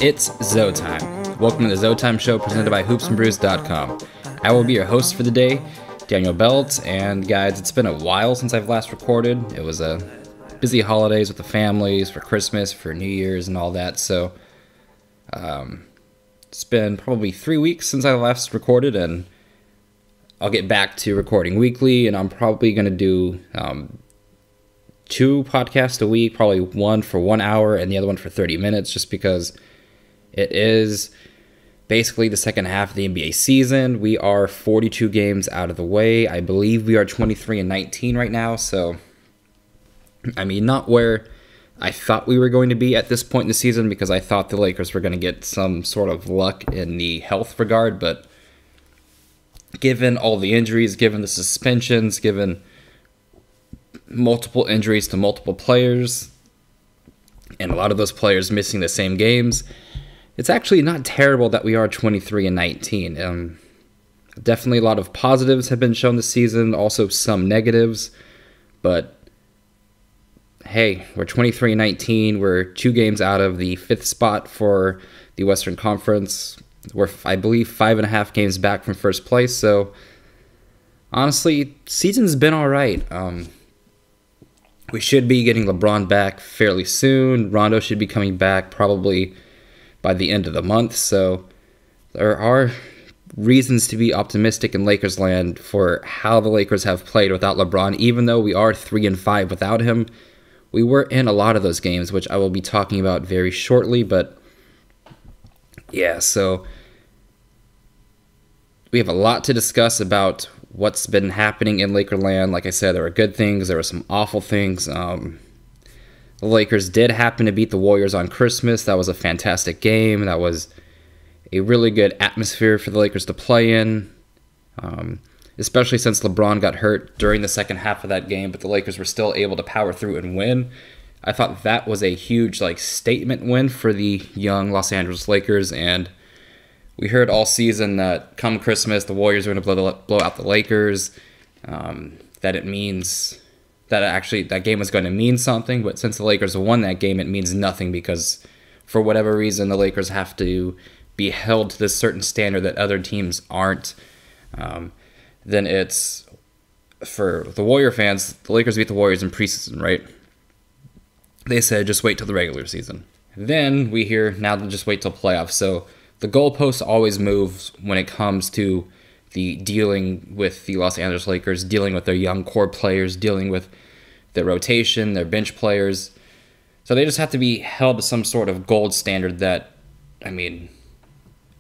It's ZoTime. Welcome to the ZoTime show presented by HoopsNBrews.com. I will be your host for the day, Daniel Beltz, and guys, it's been a while since I've last recorded. It was a busy holidays with the families for Christmas, for New Year's, and all that, so it's been probably 3 weeks since I last recorded, and I'll get back to recording weekly, and I'm probably going to do 2 podcasts a week, probably one for 1 hour and the other one for 30 minutes, just because it is basically the second half of the NBA season. We are 42 games out of the way. I believe we are 23-19 right now, so I mean, not where I thought we were going to be at this point in the season, because I thought the Lakers were going to get some sort of luck in the health regard, but given all the injuries, given the suspensions, given multiple injuries to multiple players, and a lot of those players missing the same games, it's actually not terrible that we are 23-19. Definitely a lot of positives have been shown this season, also some negatives, but hey, we're 23-19. We're 2 games out of the 5th spot for the Western Conference. We're, I believe, 5.5 games back from first place, so honestly, season's been all right. We should be getting Lebron back fairly soon. Rondo should be coming back probably by the end of the month, so there are reasons to be optimistic in Lakers land for how the Lakers have played without LeBron. Even though we are 3-5 without him, we were in a lot of those games, which I will be talking about very shortly, but yeah, so we have a lot to discuss about what's been happening in Lakerland. Like I said, there were good things, there were some awful things. The Lakers did happen to beat the Warriors on Christmas. That was a fantastic game. That was a really good atmosphere for the Lakers to play in, especially since LeBron got hurt during the second half of that game, but the Lakers were still able to power through and win. I thought that was a huge statement win for the young Los Angeles Lakers, and we heard all season that come Christmas, the Warriors are going to blow out the Lakers, that it means that actually that game was going to mean something, but since the Lakers won that game, it means nothing, because for whatever reason, the Lakers have to be held to this certain standard that other teams aren't. Then it's, for the Warrior fans, the Lakers beat the Warriors in preseason, right? They said just wait till the regular season. Then we hear now to just wait till playoffs. So the goalpost always moves when it comes to the dealing with the Los Angeles Lakers, dealing with their young core players, dealing with their rotation, their bench players. So they just have to be held to some sort of gold standard that, I mean,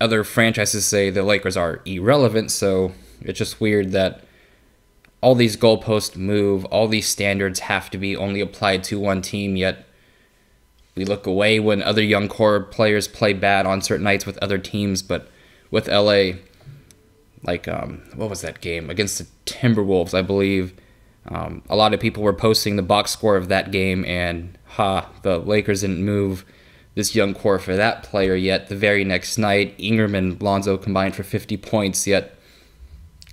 other franchises say the Lakers are irrelevant, so it's just weird that all these goalposts move, all these standards have to be only applied to one team, yet we look away when other young core players play bad on certain nights with other teams. But with LA, what was that game? Against the Timberwolves, I believe. A lot of people were posting the box score of that game, and the Lakers didn't move this young core for that player, yet the very next night, Ingram and Lonzo combined for 50 points, yet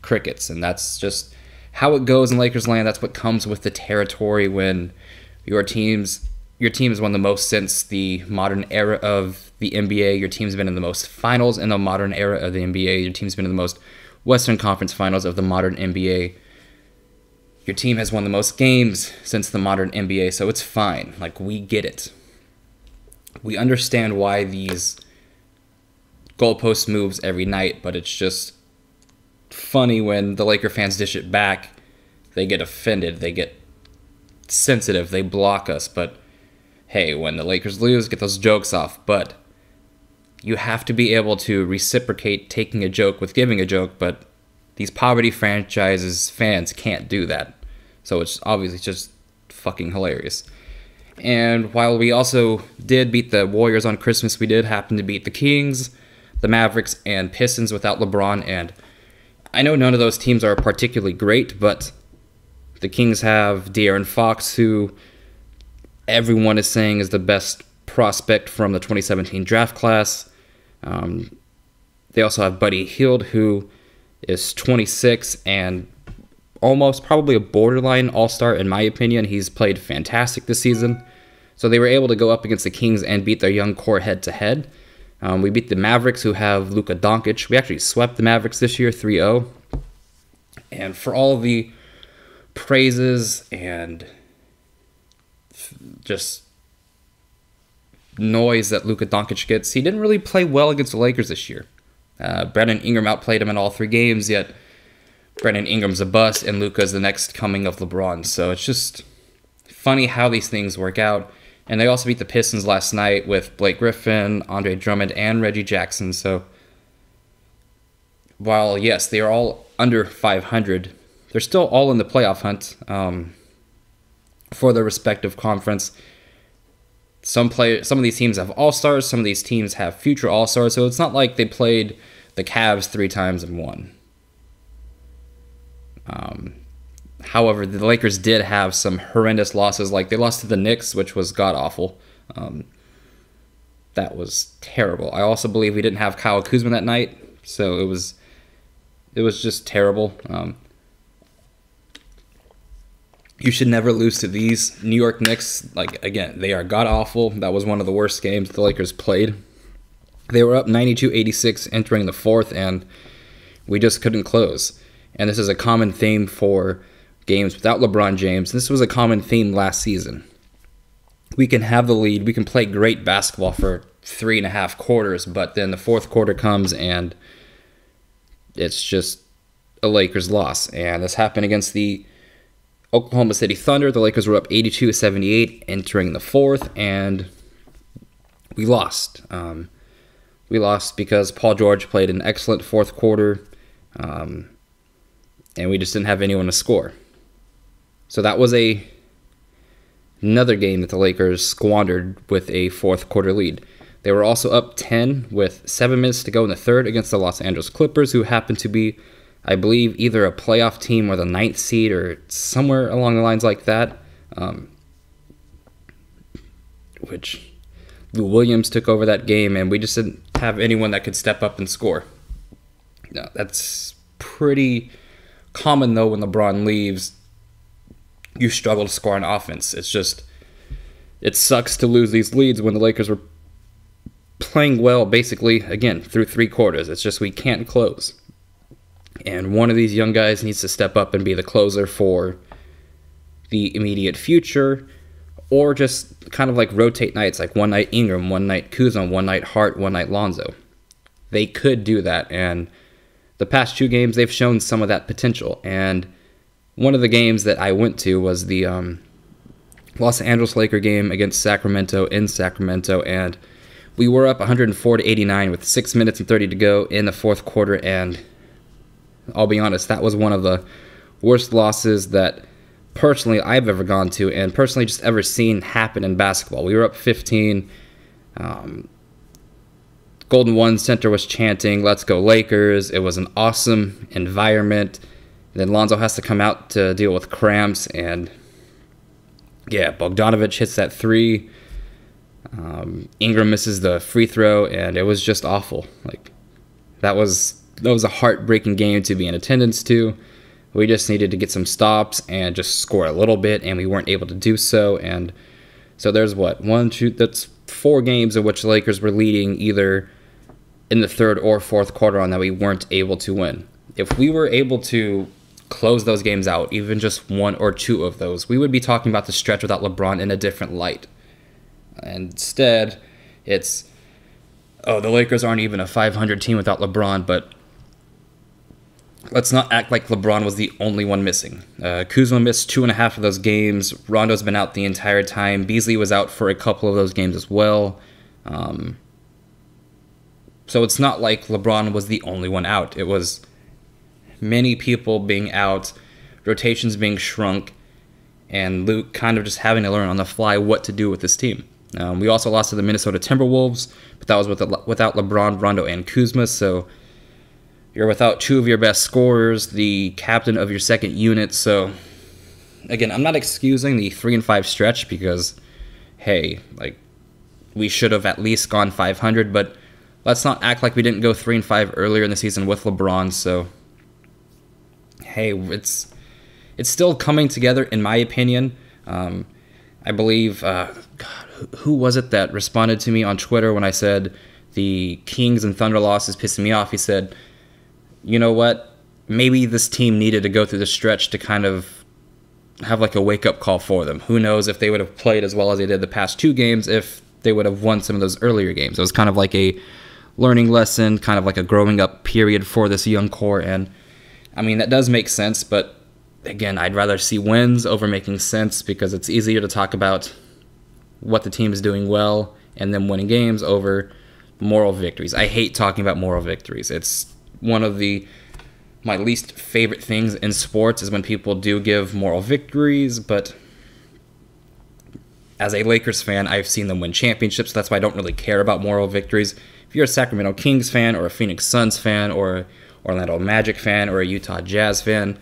crickets. And that's just how it goes in Lakers land. That's what comes with the territory when your team has won the most since the modern era of the NBA. Your team's been in the most finals in the modern era of the NBA. Your team's been in the most Western Conference finals of the modern NBA. Your team has won the most games since the modern NBA, so it's fine. We get it. We understand why these goalpost moves every night, but it's just funny when the Laker fans dish it back. They get offended, they get sensitive, they block us, but hey, when the Lakers lose, get those jokes off. But you have to be able to reciprocate taking a joke with giving a joke, but these poverty franchises fans can't do that. So it's obviously just fucking hilarious. And while we also did beat the Warriors on Christmas, we did happen to beat the Kings, the Mavericks, and Pistons without LeBron. And I know none of those teams are particularly great, but the Kings have De'Aaron Fox, who everyone is saying is the best prospect from the 2017 draft class. They also have Buddy Hield, who is 26 and almost probably a borderline all-star in my opinion. He's played fantastic this season. So they were able to go up against the Kings and beat their young core head-to-head. We beat the Mavericks, who have Luka Doncic. We actually swept the Mavericks this year, 3-0. And for all the praises and just noise that Luka Doncic gets, he didn't really play well against the Lakers this year. Brandon Ingram outplayed him in all 3 games, yet Brandon Ingram's a bust, and Luka's the next coming of LeBron. So it's just funny how these things work out. And they also beat the Pistons last night with Blake Griffin, Andre Drummond, and Reggie Jackson. So while, yes, they are all under 500, they're still all in the playoff hunt for their respective conference. Some of these teams have all-stars, some of these teams have future all-stars, so it's not like they played the Cavs 3 times and won. However, the Lakers did have some horrendous losses, like they lost to the Knicks, which was god-awful. That was terrible. I also believe we didn't have Kyle Kuzma that night, so it was just terrible. You should never lose to these New York Knicks. Like, again, they are god-awful. That was one of the worst games the Lakers played. They were up 92-86 entering the 4th, and we just couldn't close. And this is a common theme for games without LeBron James. This was a common theme last season. We can have the lead. We can play great basketball for 3.5 quarters, but then the 4th quarter comes, and it's just a Lakers loss. And this happened against the Oklahoma City Thunder. The Lakers were up 82-78 entering the 4th, and we lost. We lost because Paul George played an excellent 4th quarter, and we just didn't have anyone to score. So that was another game that the Lakers squandered with a 4th quarter lead. They were also up 10 with 7 minutes to go in the 3rd against the Los Angeles Clippers, who happened to be, I believe, either a playoff team or the 9th seed or somewhere along the lines like that, which Lou Williams took over that game, and we just didn't have anyone that could step up and score. No, that's pretty common, though, when LeBron leaves. You struggle to score on offense. It's just, it sucks to lose these leads when the Lakers were playing well, basically, again, through 3 quarters. It's just we can't close. And one of these young guys needs to step up and be the closer for the immediate future, or just kind of like rotate nights, like one night Ingram, one night Kuzma, one night Hart, one night Lonzo. They could do that, and the past 2 games, they've shown some of that potential. And one of the games that I went to was the Los Angeles Laker game against Sacramento in Sacramento, and we were up 104-89 with 6 minutes and 30 to go in the 4th quarter, and I'll be honest, that was one of the worst losses that personally I've ever gone to, and personally just ever seen happen in basketball. We were up 15. Golden One Center was chanting, "Let's go Lakers." It was an awesome environment. Then Lonzo has to come out to deal with cramps, and yeah, Bogdanovich hits that 3. Ingram misses the free throw, and it was just awful. Like, that was a heartbreaking game to be in attendance to. We just needed to get some stops and just score a little bit, and we weren't able to do so. And so there's that's 4 games in which the Lakers were leading either in the 3rd or 4th quarter on that we weren't able to win. If we were able to close those games out, even just 1 or 2 of those, we would be talking about the stretch without LeBron in a different light. And instead, it's, the Lakers aren't even a 500 team without LeBron, but let's not act like LeBron was the only one missing. Kuzma missed 2.5 of those games. Rondo's been out the entire time. Beasley was out for a couple of those games as well. So it's not like LeBron was the only one out. It was many people being out, rotations being shrunk, and Luke kind of just having to learn on the fly what to do with this team. We also lost to the Minnesota Timberwolves, but that was without LeBron, Rondo, and Kuzma, so you're without 2 of your best scorers, the captain of your second unit. So, again, I'm not excusing the 3-5 stretch because, hey, like, we should have at least gone 500, but let's not act like we didn't go 3-5 earlier in the season with LeBron. So, hey, it's still coming together, in my opinion. I believe, who was it that responded to me on Twitter when I said the Kings and Thunder loss is pissing me off. He said, you know what? Maybe this team needed to go through the stretch to kind of have like a wake-up call for them. Who knows if they would have played as well as they did the past 2 games if they would have won some of those earlier games. It was kind of like a learning lesson, kind of like a growing up period for this young core. And, I mean, that does make sense, but again, I'd rather see wins over making sense because it's easier to talk about what the team is doing well and them winning games over moral victories. I hate talking about moral victories. It's one of my least favorite things in sports is when people do give moral victories, but as a Lakers fan, I've seen them win championships. That's why I don't really care about moral victories. If you're a Sacramento Kings fan or a Phoenix Suns fan or Orlando Magic fan or a Utah Jazz fan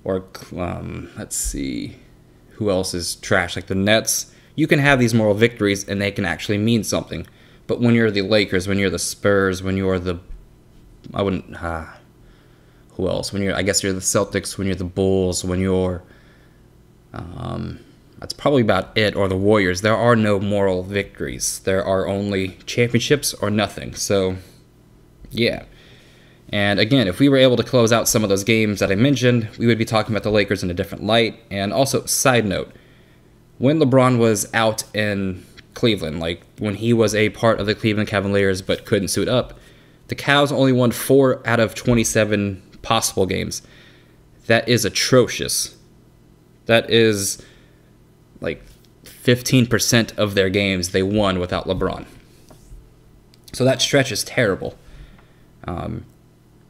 or, let's see, who else is trash, like the Nets, you can have these moral victories and they can actually mean something. But when you're the Lakers, when you're the Spurs, when you're the, who else? I guess you're the Celtics, when you're the Bulls, when you're, that's probably about it, or the Warriors. There are no moral victories. There are only championships or nothing. So, yeah. And again, if we were able to close out some of those games that I mentioned, we would be talking about the Lakers in a different light. And also, side note, when LeBron was out in Cleveland, like when he was a part of the Cleveland Cavaliers but couldn't suit up, the Cavs only won 4 out of 27 possible games. That is atrocious. That is like 15% of their games they won without LeBron. So that stretch is terrible.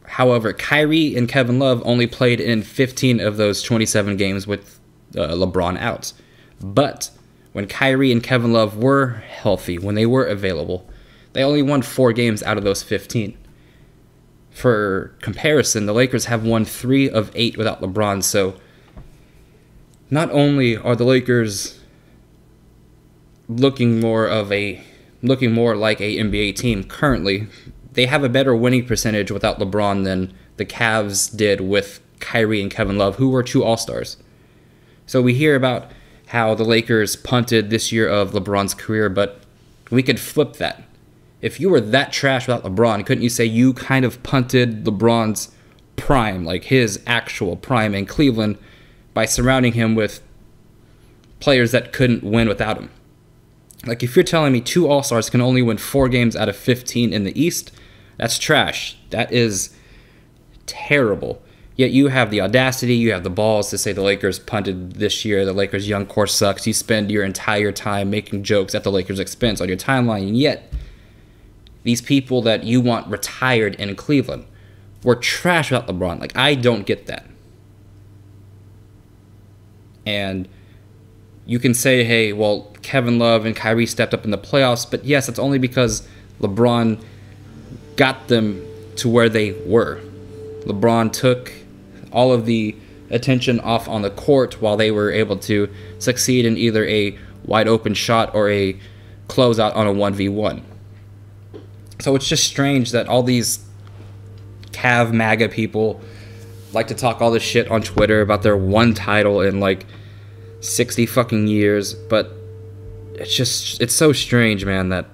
However, Kyrie and Kevin Love only played in 15 of those 27 games with LeBron out. But when Kyrie and Kevin Love were healthy, when they were available, they only won 4 games out of those 15. For comparison, the Lakers have won 3 of 8 without LeBron. So not only are the Lakers looking more like a NBA team currently, they have a better winning percentage without LeBron than the Cavs did with Kyrie and Kevin Love, who were 2 All-Stars. So we hear about how the Lakers punted this year of LeBron's career, but we could flip that. If you were that trash without LeBron, couldn't you say you kind of punted LeBron's prime, like his actual prime in Cleveland, by surrounding him with players that couldn't win without him? Like, if you're telling me 2 All-Stars can only win 4 games out of 15 in the East, that's trash. That is terrible. Yet you have the audacity, you have the balls to say the Lakers punted this year, the Lakers' young core sucks. You spend your entire time making jokes at the Lakers' expense on your timeline, and yet these people that you want retired in Cleveland were trash without LeBron. Like, I don't get that. And you can say, hey, well, Kevin Love and Kyrie stepped up in the playoffs, but yes, it's only because LeBron got them to where they were. LeBron took all of the attention off on the court while they were able to succeed in either a wide open shot or a closeout on a 1v1. So it's just strange that all these Cav MAGA people like to talk all this shit on Twitter about their one title in like 60 fucking years, but it's so strange, man, that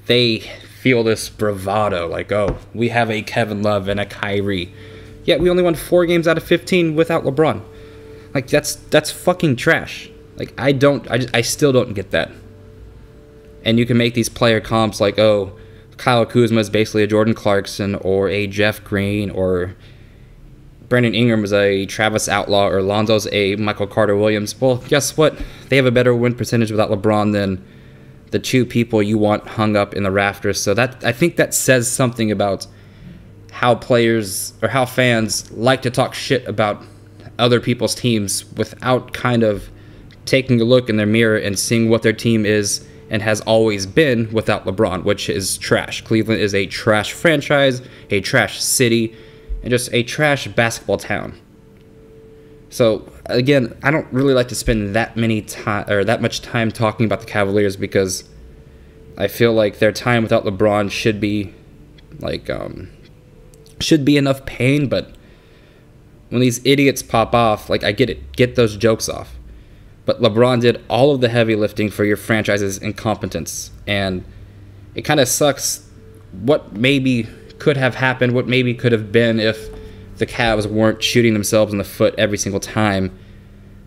they feel this bravado, like, oh, we have a Kevin Love and a Kyrie, yet we only won 4 games out of 15 without LeBron. Like, that's fucking trash. Like, I still don't get that. And you can make these player comps like, oh, Kyle Kuzma is basically a Jordan Clarkson or a Jeff Green, or Brandon Ingram is a Travis Outlaw, or Lonzo's a Michael Carter Williams. Well, guess what? They have a better win percentage without LeBron than the 2 people you want hung up in the rafters. So that, I think that says something about how players or how fans like to talk shit about other people's teams without kind of taking a look in their mirror and seeing what their team is and has always been without LeBron, which is trash. Cleveland is a trash franchise, a trash city, and just a trash basketball town. So again, I don't really like to spend that much time talking about the Cavaliers, because I feel like their time without LeBron should be enough pain. But when these idiots pop off, like, I get it, get those jokes off. But LeBron did all of the heavy lifting for your franchise's incompetence, and it kind of sucks what maybe could have happened, what maybe could have been if the Cavs weren't shooting themselves in the foot every single time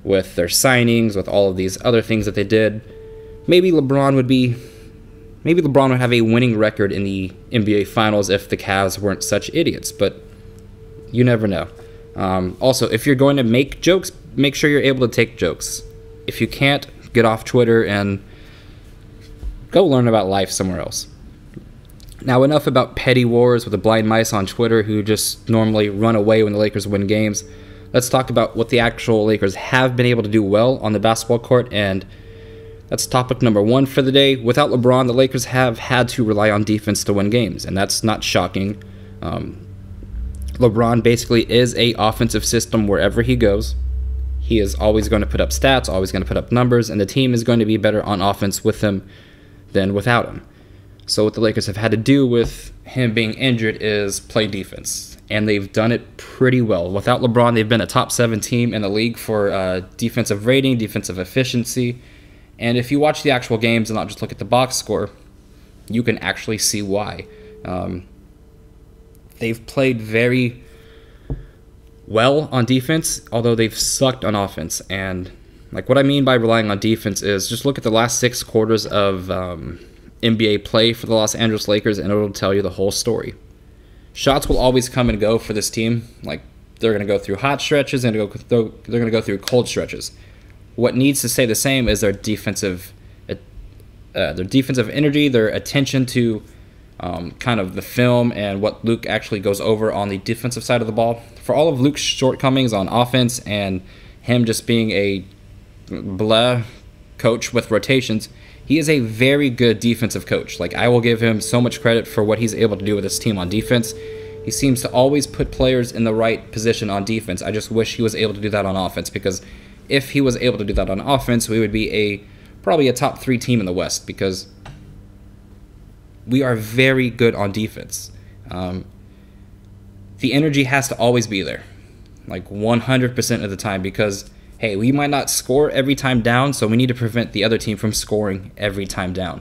with their signings, with all of these other things that they did. Maybe LeBron would have a winning record in the NBA Finals if the Cavs weren't such idiots, but you never know. Also, if you're going to make jokes, make sure you're able to take jokes. If you can't, get off Twitter and go learn about life somewhere else. Now, enough about petty wars with the blind mice on Twitter who just normally run away when the Lakers win games. Let's talk about what the actual Lakers have been able to do well on the basketball court, and that's topic number one for the day. Without LeBron, the Lakers have had to rely on defense to win games, and that's not shocking. LeBron basically is a offensive system wherever he goes. He is always going to put up stats, always going to put up numbers, and the team is going to be better on offense with him than without him. So what the Lakers have had to do with him being injured is play defense, and they've done it pretty well. Without LeBron, they've been a top 7 team in the league for defensive rating, defensive efficiency, and if you watch the actual games and not just look at the box score, you can actually see why. They've played very well on defense, although they've sucked on offense. And like what I mean by relying on defense is just look at the last 6 quarters of NBA play for the Los Angeles Lakers, and it'll tell you the whole story. Shots will always come and go for this team. Like, they're going to go through hot stretches and they're going to go through cold stretches. What needs to stay the same is their defensive energy, their attention to kind of the film and what Luke actually goes over on the defensive side of the ball. For all of Luke's shortcomings on offense and him just being a blah coach with rotations, he is a very good defensive coach. Like, I will give him so much credit for what he's able to do with his team on defense. He seems to always put players in the right position on defense. I just wish he was able to do that on offense, because if he was able to do that on offense, we would be probably a top 3 team in the West, because we are very good on defense. The energy has to always be there, like 100% of the time, because hey, we might not score every time down, so we need to prevent the other team from scoring every time down.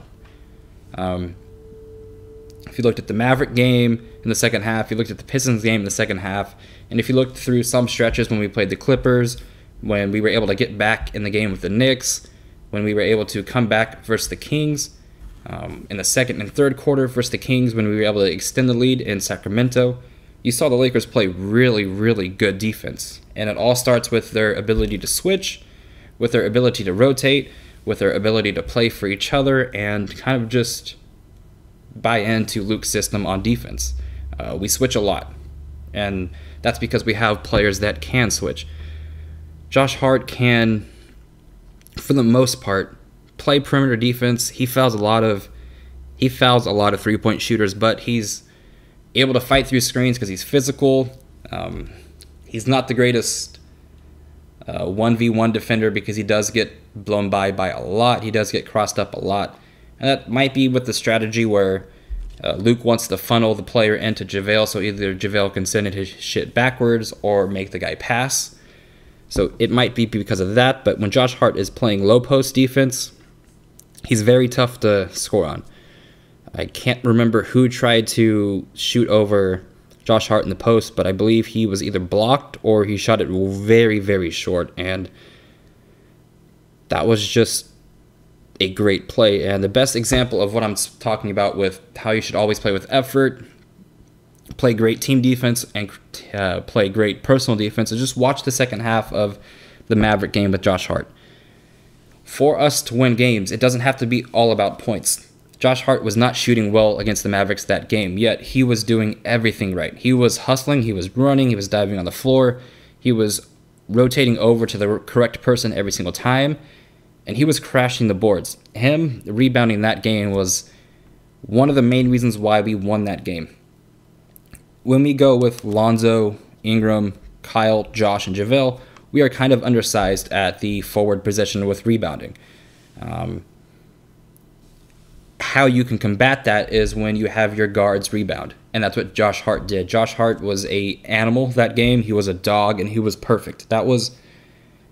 If you looked at the Maverick game in the second half, you looked at the Pistons game in the second half, and if you looked through some stretches when we played the Clippers, when we were able to get back in the game with the Knicks, when we were able to come back versus the Kings, in the second and third quarter versus the Kings, when we were able to extend the lead in Sacramento, you saw the Lakers play really, really good defense. And it all starts with their ability to switch, with their ability to rotate, with their ability to play for each other, and kind of just buy into Luke's system on defense. We switch a lot, and that's because we have players that can switch. Josh Hart can, for the most part, play perimeter defense. He fouls a lot of three-point shooters, but he's able to fight through screens because he's physical. He's not the greatest 1v1 defender because he does get blown by a lot. He does get crossed up a lot. And that might be with the strategy where Luke wants to funnel the player into JaVale, so either JaVale can send his shit backwards or make the guy pass. So it might be because of that, but when Josh Hart is playing low post defense, he's very tough to score on. I can't remember who tried to shoot over Josh Hart in the post, but I believe he was either blocked or he shot it very, very short, and that was just a great play. And the best example of what I'm talking about with how you should always play with effort, play great team defense, and play great personal defense is just watch the second half of the Maverick game with Josh Hart. For us to win games, it doesn't have to be all about points. Josh Hart was not shooting well against the Mavericks that game, yet he was doing everything right. He was hustling, he was running, he was diving on the floor, he was rotating over to the correct person every single time, and he was crashing the boards. Him rebounding that game was one of the main reasons why we won that game. When we go with Lonzo, Ingram, Kyle, Josh, and JaVale, we are kind of undersized at the forward position with rebounding. How you can combat that is when you have your guards rebound, and that's what Josh Hart did. Josh Hart was an animal that game. He was a dog, and he was perfect. That was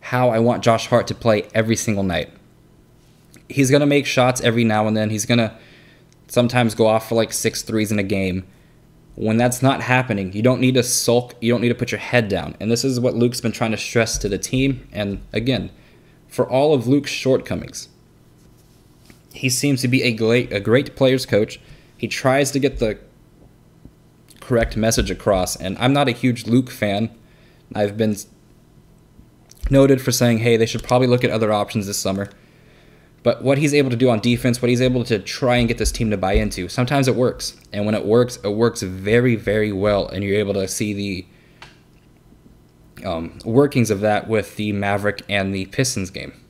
how I want Josh Hart to play every single night. He's going to make shots every now and then. He's going to sometimes go off for like 6 threes in a game. When that's not happening, you don't need to sulk, you don't need to put your head down. And this is what Luke's been trying to stress to the team. And again, for all of Luke's shortcomings, he seems to be a great players coach. He tries to get the correct message across. And I'm not a huge Luke fan. I've been noted for saying, hey, they should probably look at other options this summer. But what he's able to do on defense, what he's able to try and get this team to buy into, sometimes it works. And when it works very, very well. And you're able to see the workings of that with the Maverick and the Pistons game.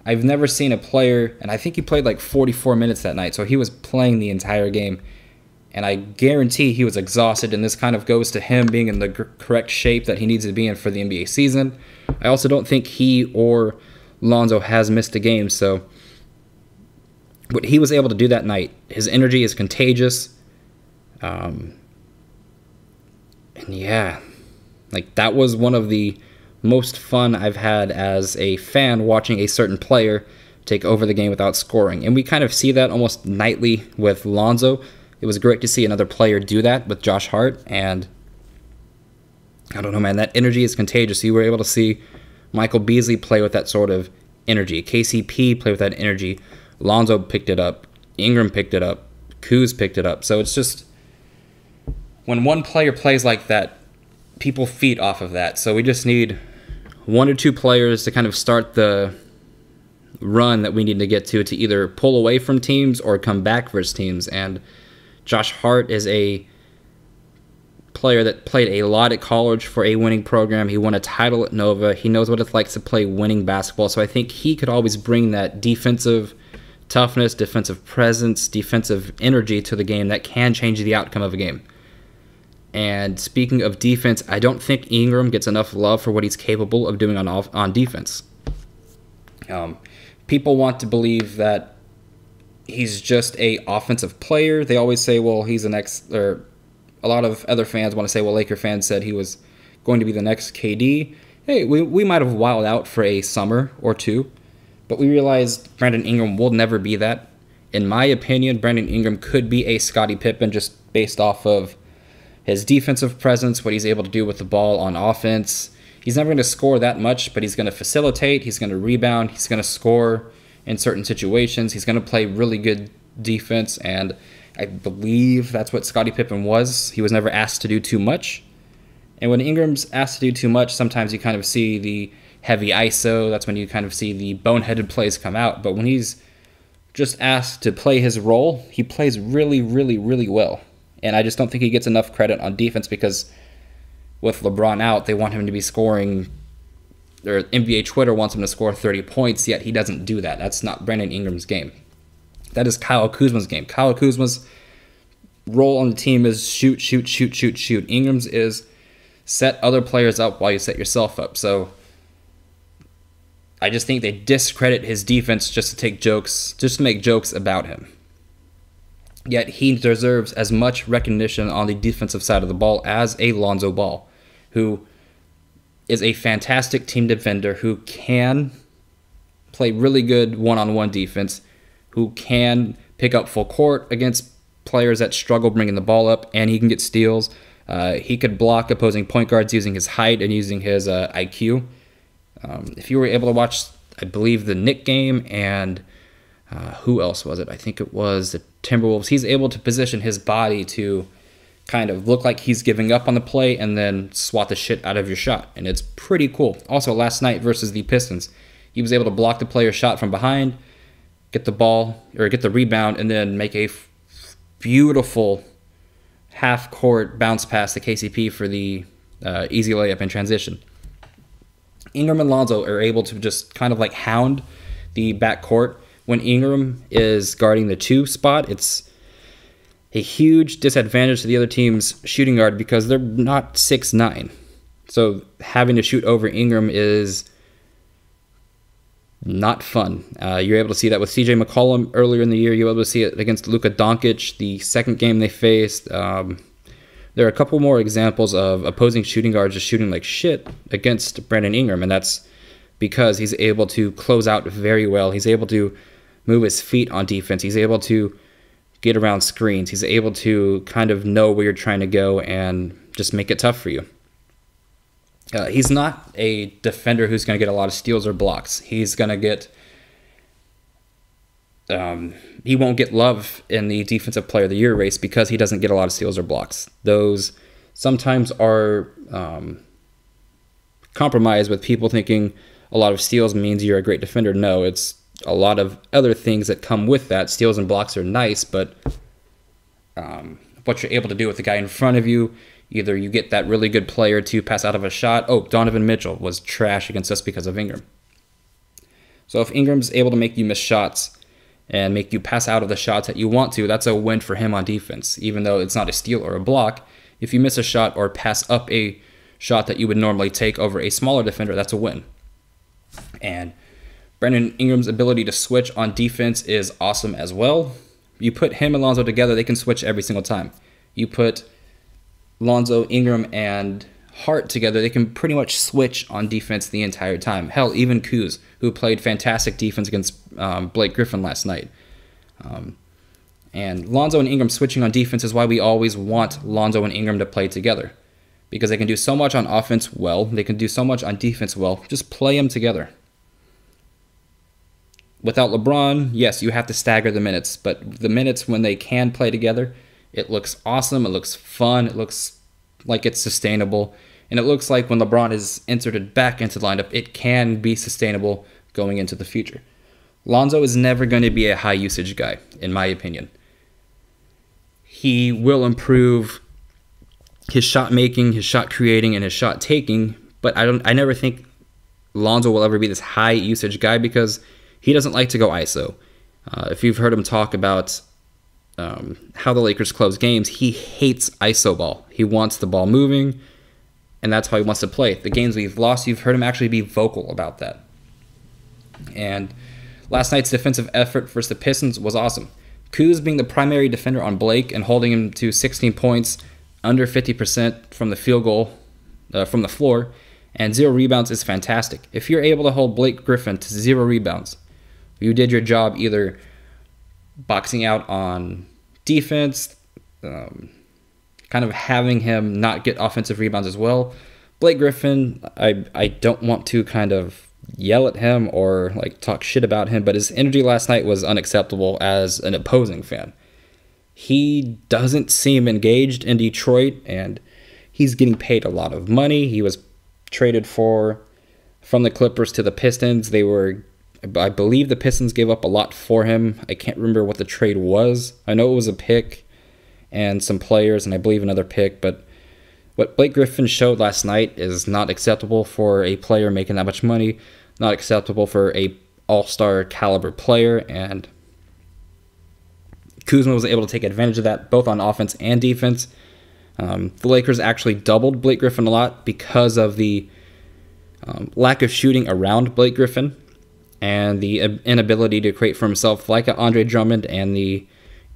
I've never seen a player, and I think he played like 44 minutes that night, so he was playing the entire game. And I guarantee he was exhausted, and this kind of goes to him being in the correct shape that he needs to be in for the NBA season. I also don't think he or Lonzo has missed a game, so what he was able to do that night, his energy is contagious. And yeah, like that was one of the most fun I've had as a fan watching a certain player take over the game without scoring. And we kind of see that almost nightly with Lonzo. It was great to see another player do that with Josh Hart, and I don't know, man, that energy is contagious. You were able to see Michael Beasley play with that sort of energy. KCP play with that energy. Lonzo picked it up. Ingram picked it up. Kuz picked it up. So it's just, when one player plays like that, people feed off of that. So we just need 1 or 2 players to kind of start the run that we need to get to either pull away from teams or come back versus teams. And Josh Hart is a player that played a lot at college for a winning program. He won a title at Nova. He knows what it's like to play winning basketball. So I think he could always bring that defensive toughness, defensive presence, defensive energy to the game that can change the outcome of a game. And speaking of defense, I don't think Ingram gets enough love for what he's capable of doing on defense. People want to believe that he's just a offensive player. They always say, well, he's the next, or a lot of other fans want to say, well, Laker fans said he was going to be the next KD. Hey, we might have wilded out for a summer or two, but we realized Brandon Ingram will never be that. In my opinion, Brandon Ingram could be a Scottie Pippen just based off of his defensive presence, what he's able to do with the ball on offense. He's never going to score that much, but he's going to facilitate, he's going to rebound, he's going to score in certain situations. He's going to play really good defense, and I believe that's what Scottie Pippen was. He was never asked to do too much. And when Ingram's asked to do too much, sometimes you kind of see the heavy ISO. That's when you kind of see the boneheaded plays come out. But when he's just asked to play his role, he plays really, really, really well. And I just don't think he gets enough credit on defense because with LeBron out, they want him to be scoring, or NBA Twitter wants him to score 30 points, yet he doesn't do that. That's not Brandon Ingram's game. That is Kyle Kuzma's game. Kyle Kuzma's role on the team is shoot, shoot, shoot, shoot, shoot. Ingram's is set other players up while you set yourself up. So I just think they discredit his defense just to make jokes about him. Yet he deserves as much recognition on the defensive side of the ball as a Lonzo Ball, who is a fantastic team defender, who can play really good one-on-one defense, who can pick up full court against players that struggle bringing the ball up, and he can get steals. He could block opposing point guards using his height and using his IQ. If you were able to watch, I believe, the Knick game and who else was it? I think it was the Timberwolves. He's able to position his body to kind of look like he's giving up on the play and then swat the shit out of your shot. And it's pretty cool. Also, last night versus the Pistons, he was able to block the player's shot from behind, get the ball, or get the rebound, and then make a beautiful half-court bounce pass to KCP for the easy layup in transition. Ingram and Lonzo are able to just kind of like hound the backcourt. When Ingram is guarding the 2 spot, it's a huge disadvantage to the other team's shooting guard because they're not 6'9". So having to shoot over Ingram is not fun. You're able to see that with CJ McCollum earlier in the year. You were able to see it against Luka Doncic, the second game they faced. There are a couple more examples of opposing shooting guards just shooting like shit against Brandon Ingram, and that's because he's able to close out very well. He's able to move his feet on defense. He's able to get around screens. He's able to kind of know where you're trying to go and just make it tough for you. He's not a defender who's going to get a lot of steals or blocks. He's going to get... he won't get love in the Defensive Player of the Year race because he doesn't get a lot of steals or blocks. Those sometimes are compromised with people thinking a lot of steals means you're a great defender. No, it's a lot of other things that come with that. Steals and blocks are nice, but what you're able to do with the guy in front of you, either you get that really good player to pass out of a shot. Oh, Donovan Mitchell was trash against us because of Ingram. So if Ingram's able to make you miss shots and make you pass out of the shots that you want to, that's a win for him on defense, even though it's not a steal or a block. If you miss a shot or pass up a shot that you would normally take over a smaller defender, that's a win. And Brandon Ingram's ability to switch on defense is awesome as well. You put him and Lonzo together, they can switch every single time. You put Lonzo, Ingram, and Hart together, they can pretty much switch on defense the entire time. Hell, even Kuz, who played fantastic defense against Blake Griffin last night. And Lonzo and Ingram switching on defense is why we always want Lonzo and Ingram to play together. Because they can do so much on offense well, they can do so much on defense well. Just play them together. Without LeBron, yes, you have to stagger the minutes. But the minutes when they can play together, it looks awesome, it looks fun, it looks like it's sustainable. And it looks like when LeBron is inserted back into the lineup, it can be sustainable going into the future. Lonzo is never going to be a high usage guy, in my opinion. He will improve his shot making, his shot creating, and his shot taking, but I never think Lonzo will ever be this high usage guy because he doesn't like to go ISO. If you've heard him talk about how the Lakers close games, he hates ISO ball. He wants the ball moving, and that's how he wants to play. The games we've lost, you've heard him actually be vocal about that. And last night's defensive effort versus the Pistons was awesome. Kuz being the primary defender on Blake and holding him to 16 points, under 50% from the field goal, from the floor, and 0 rebounds is fantastic. If you're able to hold Blake Griffin to 0 rebounds, you did your job either boxing out on defense, kind of having him not get offensive rebounds as well. Blake Griffin, I don't want to kind of yell at him or like talk shit about him, but his energy last night was unacceptable as an opposing fan. He doesn't seem engaged in Detroit, and he's getting paid a lot of money. He was traded from the Clippers to the Pistons. I believe the Pistons gave up a lot for him. I can't remember what the trade was. I know it was a pick and some players, and I believe another pick, but what Blake Griffin showed last night is not acceptable for a player making that much money, not acceptable for a all-star caliber player, and Kuzma was able to take advantage of that both on offense and defense. The Lakers actually doubled Blake Griffin a lot because of the lack of shooting around Blake Griffin and the inability to create for himself like an Andre Drummond, and the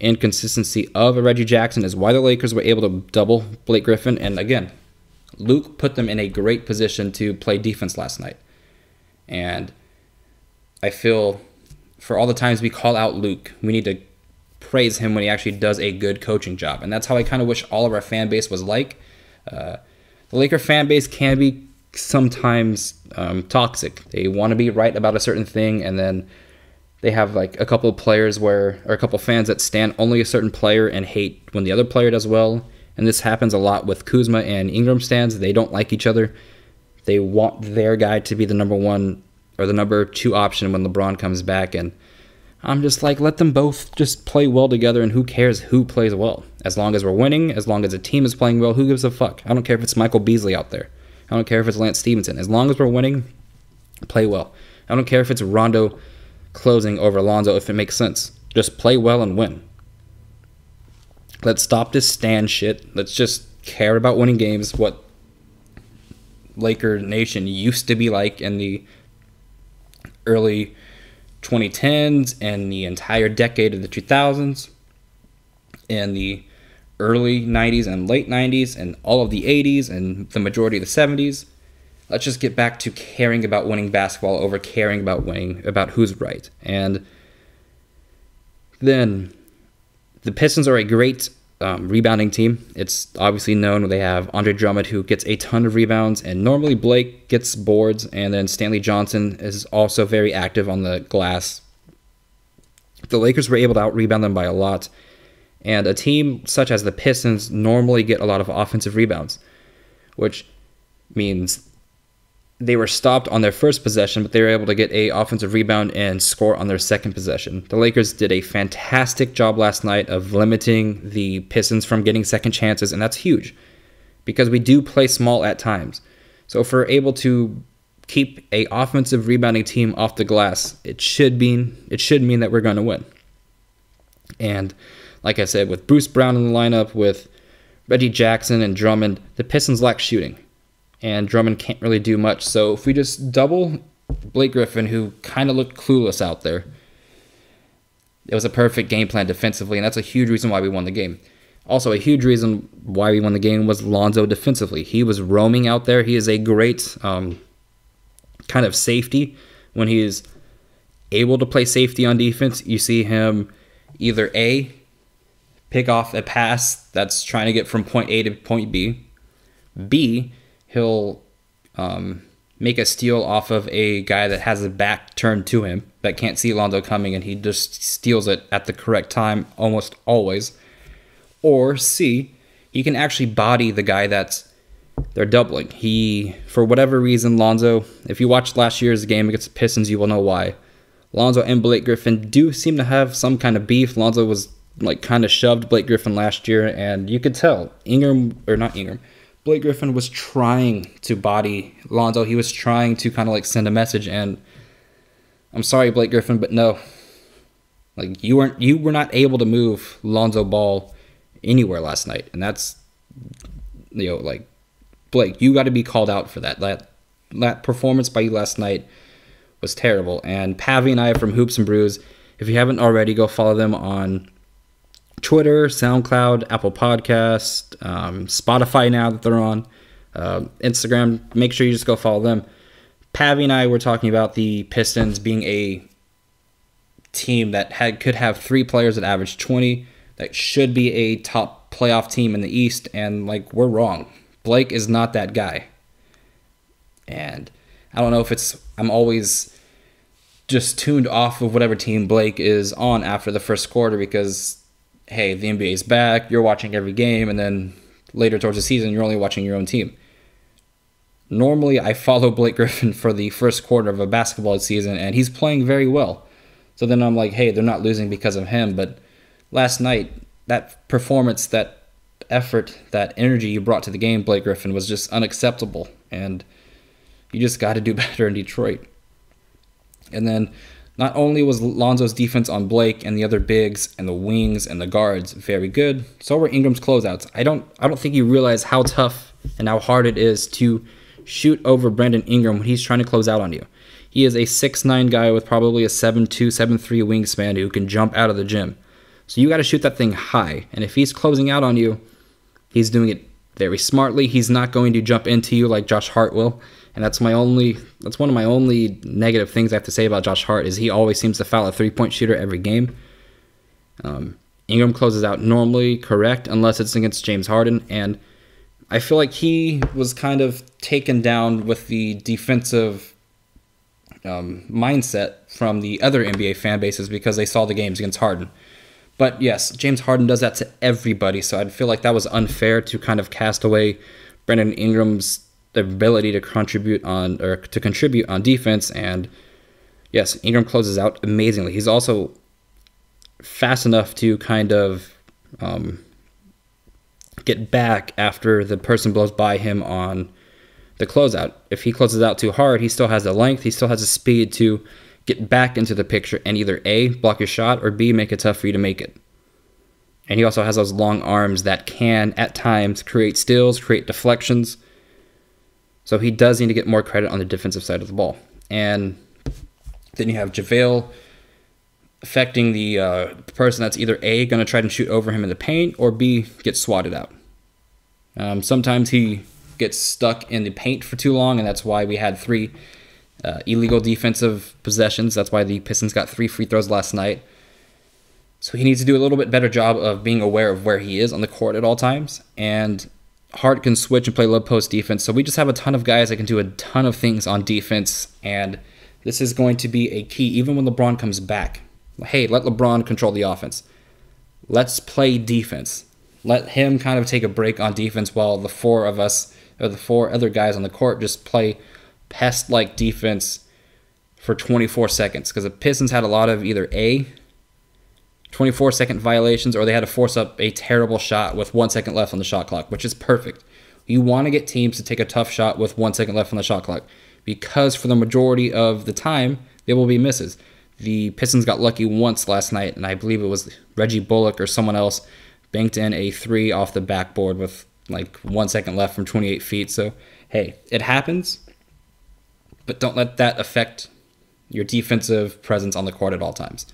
inconsistency of a Reggie Jackson is why the Lakers were able to double Blake Griffin. And again, Luke put them in a great position to play defense last night. And I feel for all the times we call out Luke, we need to praise him when he actually does a good coaching job. And that's how I kind of wish all of our fan base was like. The Laker fan base can be sometimes toxic. They want to be right about a certain thing, and then they have like a couple of players or a couple of fans that stand only a certain player and hate when the other player does well. And this happens a lot with Kuzma and Ingram stands. They don't like each other. They want their guy to be the number one or the number two option when LeBron comes back. And I'm just like, let them both just play well together, and who cares who plays well? As long as we're winning, as long as the team is playing well, who gives a fuck? I don't care if it's Michael Beasley out there. I don't care if it's Lance Stevenson. As long as we're winning, play well. I don't care if it's Rondo closing over Lonzo if it makes sense. Just play well and win. Let's stop this stand shit. Let's just care about winning games, what Laker Nation used to be like in the early 2010s and the entire decade of the 2000s and the early 90s and late 90s and all of the 80s and the majority of the 70s. Let's just get back to caring about winning basketball over caring about winning, about who's right. And then The Pistons are a great rebounding team. It's obviously known they have Andre Drummond, who gets a ton of rebounds, and normally Blake gets boards, and then Stanley Johnson is also very active on the glass. The Lakers were able to out-rebound them by a lot, and a team such as the Pistons normally get a lot of offensive rebounds, which means they were stopped on their first possession, but they were able to get an offensive rebound and score on their second possession. The Lakers did a fantastic job last night of limiting the Pistons from getting second chances, and that's huge because we do play small at times. So if we're able to keep an offensive rebounding team off the glass, it should mean that we're going to win. And like I said, with Bruce Brown in the lineup, with Reggie Jackson and Drummond, the Pistons lack shooting. And Drummond can't really do much. So if we just double Blake Griffin, who kind of looked clueless out there, it was a perfect game plan defensively, and that's a huge reason why we won the game. Also, a huge reason why we won the game was Lonzo defensively. He was roaming out there. He is a great kind of safety. When he is able to play safety on defense, you see him either A, pick off a pass that's trying to get from point A to point B, B, he'll make a steal off of a guy that has a back turned to him that can't see Lonzo coming, and he just steals it at the correct time almost always. Or C, he can actually body the guy they're doubling. For whatever reason, Lonzo, if you watched last year's game against the Pistons, you will know why. Lonzo and Blake Griffin do seem to have some kind of beef. Lonzo was kind of shoved Blake Griffin last year, and you could tell Blake Griffin was trying to body Lonzo. He was trying to kind of send a message, and I'm sorry, Blake Griffin, but no. You were not able to move Lonzo Ball anywhere last night, and that's Blake, you got to be called out for that. That performance by you last night was terrible. And Pavy and I from Hoops and Brews, if you haven't already, go follow them on Twitter, SoundCloud, Apple Podcast, Spotify now that they're on, Instagram. Make sure you just go follow them. Pavy and I were talking about the Pistons being a team that could have 3 players that average 20, that should be a top playoff team in the East, and we're wrong. Blake is not that guy. And I don't know if I'm always just tuned off of whatever team Blake is on after the first quarter because, hey, the NBA is back, you're watching every game, and then later towards the season, you're only watching your own team. Normally, I follow Blake Griffin for the first quarter of a basketball season, and he's playing very well. So then I'm like, hey, they're not losing because of him. But last night, that performance, that effort, that energy you brought to the game, Blake Griffin, was just unacceptable. And you just got to do better in Detroit. And then not only was Lonzo's defense on Blake and the other bigs and the wings and the guards very good, so were Ingram's closeouts. I don't think you realize how tough and how hard it is to shoot over Brandon Ingram when he's trying to close out on you. He is a 6'9" guy with probably a 7'2", 7'3" wingspan who can jump out of the gym. So you got to shoot that thing high. And if he's closing out on you, he's doing it very smartly. He's not going to jump into you like Josh Hart will. And that's one of my only negative things I have to say about Josh Hart is he always seems to foul a three-point shooter every game. Ingram closes out normally correct unless it's against James Harden. And I feel like he was kind of taken down with the defensive mindset from the other NBA fan bases because they saw the games against Harden. But yes, James Harden does that to everybody, so I feel like that was unfair to kind of cast away Brandon Ingram's ability to contribute on defense. And yes, Ingram closes out amazingly. He's also fast enough to kind of get back after the person blows by him on the closeout. If he closes out too hard, he still has the length, he still has the speed to get back into the picture and either A, block your shot, or B, make it tough for you to make it. And he also has those long arms that can, at times, create steals, create deflections. So he does need to get more credit on the defensive side of the ball. And then you have JaVale affecting the person that's either A, going to try to shoot over him in the paint, or B, gets swatted out. Sometimes he gets stuck in the paint for too long, and that's why we had 3 illegal defensive possessions. That's why the Pistons got 3 free throws last night. So he needs to do a little bit better job of being aware of where he is on the court at all times. And Hart can switch and play low post defense. So we just have a ton of guys that can do a ton of things on defense. And this is going to be a key, even when LeBron comes back. Hey, let LeBron control the offense. Let's play defense. Let him kind of take a break on defense while the four of us, or the four other guys on the court, just play pest-like defense for 24 seconds. Because the Pistons had a lot of either 24-second violations, or they had to force up a terrible shot with 1 second left on the shot clock, which is perfect. You want to get teams to take a tough shot with 1 second left on the shot clock, because for the majority of the time, there will be misses. The Pistons got lucky once last night, and I believe it was Reggie Bullock or someone else banked in a 3 off the backboard with like 1 second left from 28 feet. So, hey, it happens, but don't let that affect your defensive presence on the court at all times.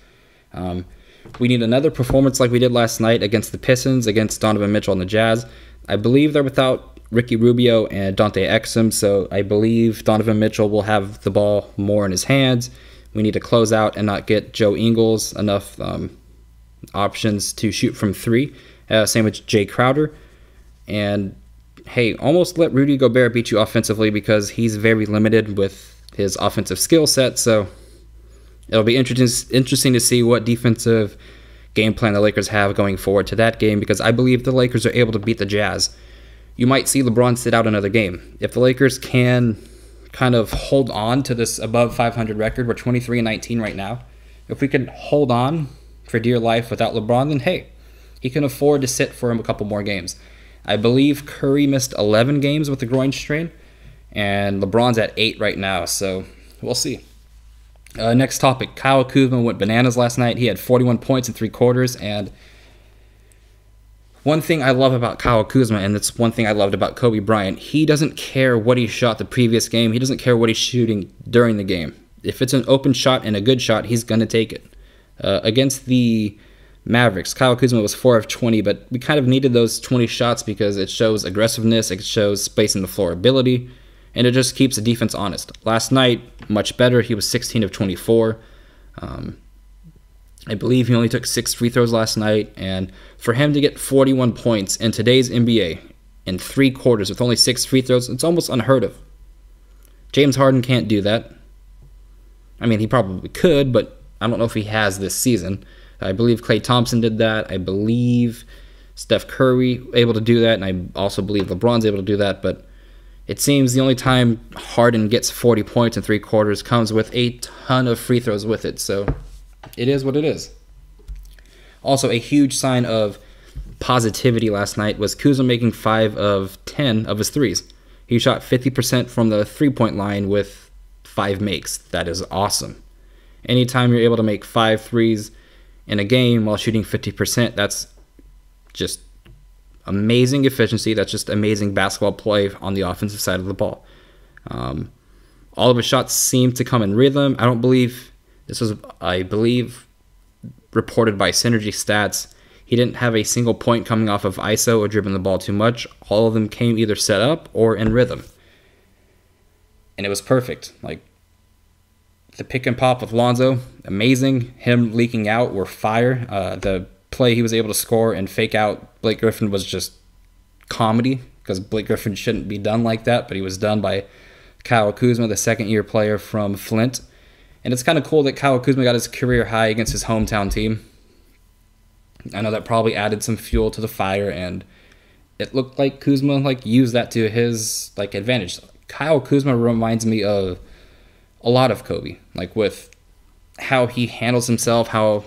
We need another performance like we did last night against the Pistons, against Donovan Mitchell and the Jazz. I believe they're without Ricky Rubio and Dante Exum, so I believe Donovan Mitchell will have the ball more in his hands. We need to close out and not get Joe Ingles enough options to shoot from 3. Same with Jay Crowder. And, hey, almost let Rudy Gobert beat you offensively, because he's very limited with his offensive skill set. So it'll be interesting to see what defensive game plan the Lakers have going forward to that game, because I believe the Lakers are able to beat the Jazz. You might see LeBron sit out another game. If the Lakers can kind of hold on to this above 500 record, we're 23-19 right now. If we can hold on for dear life without LeBron, then hey, he can afford to sit for him a couple more games. I believe Curry missed 11 games with the groin strain, and LeBron's at 8 right now, so we'll see. Next topic, Kyle Kuzma went bananas last night. He had 41 points in 3 quarters, and one thing I love about Kyle Kuzma, and it's one thing I loved about Kobe Bryant, he doesn't care what he shot the previous game. He doesn't care what he's shooting during the game. If it's an open shot and a good shot, he's going to take it. Against the Mavericks, Kyle Kuzma was 4 of 20, but we kind of needed those 20 shots because it shows aggressiveness, it shows space in the floor ability, and it just keeps the defense honest. Last night, much better. He was 16 of 24. I believe he only took 6 free throws last night, and for him to get 41 points in today's NBA in 3 quarters with only 6 free throws, it's almost unheard of. James Harden can't do that. I mean, he probably could, but I don't know if he has this season. I believe Klay Thompson did that. I believe Steph Curry able to do that, and I also believe LeBron's able to do that, but it seems the only time Harden gets 40 points in 3 quarters comes with a ton of free throws with it, so it is what it is. Also, a huge sign of positivity last night was Kuzma making 5 of 10 of his threes. He shot 50% from the three-point line with 5 makes. That is awesome. Anytime you're able to make 5 threes in a game while shooting 50%, that's just amazing efficiency. That's just amazing basketball play on the offensive side of the ball. All of his shots seem to come in rhythm. I believe, reported by Synergy Stats, he didn't have a single point coming off of ISO or dribbling the ball too much. All of them came either set up or in rhythm. And it was perfect. Like, the pick and pop with Lonzo, amazing. Him leaking out were fire. The play he was able to score and fake out Blake Griffin was just comedy, because Blake Griffin shouldn't be done like that, but he was done by Kyle Kuzma, the second-year player from Flint. And it's kind of cool that Kyle Kuzma got his career high against his hometown team. I know that probably added some fuel to the fire, and it looked like Kuzma used that to his advantage. Kyle Kuzma reminds me of a lot of Kobe, with how he handles himself, how